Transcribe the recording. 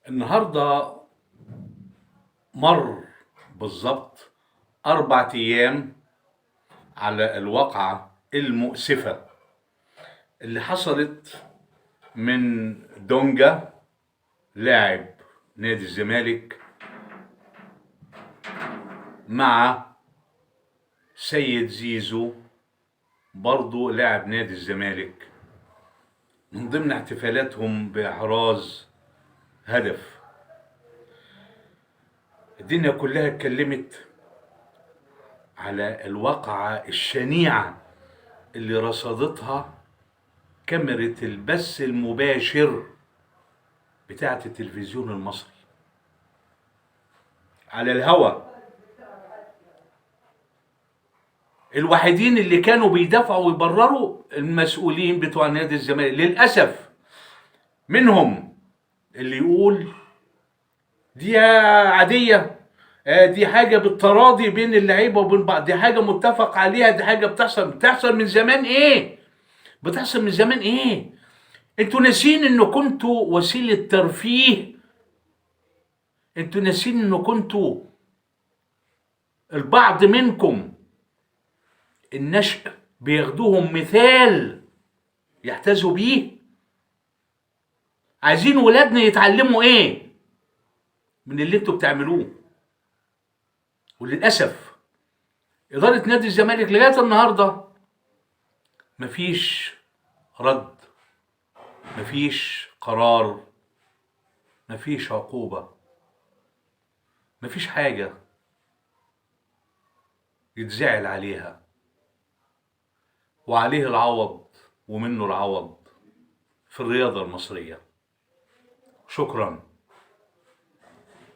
النهارده مر بالظبط 4 أيام على الواقعة المؤسفة اللي حصلت من دونجا لاعب نادي الزمالك مع سيد زيزو برضو لاعب نادي الزمالك من ضمن احتفالاتهم بإحراز هدف. الدنيا كلها اتكلمت على الواقعة الشنيعة اللي رصدتها كاميرا البث المباشر بتاعة التلفزيون المصري على الهوا. الوحيدين اللي كانوا بيدافعوا ويبرروا المسؤولين بتوع نادي الزمالك، للأسف منهم اللي يقول دي عادية، دي حاجة بالتراضي بين اللعيبة وبين بعض، دي حاجة متفق عليها، دي حاجة بتحصل من زمان. ايه بتحصل من زمان؟ ايه انتوا ناسين انه كنتوا وسيلة ترفيه؟ انتوا ناسين انه كنتوا البعض منكم النشء بياخدوهم مثال يحتذوا بيه؟ عايزين ولادنا يتعلموا ايه من اللي انتوا بتعملوه؟ وللأسف إدارة نادي الزمالك لغاية النهاردة مفيش رد، مفيش قرار، مفيش عقوبة، مفيش حاجة يتزعل عليها، وعليه العوض ومنه العوض في الرياضة المصرية. شكرا.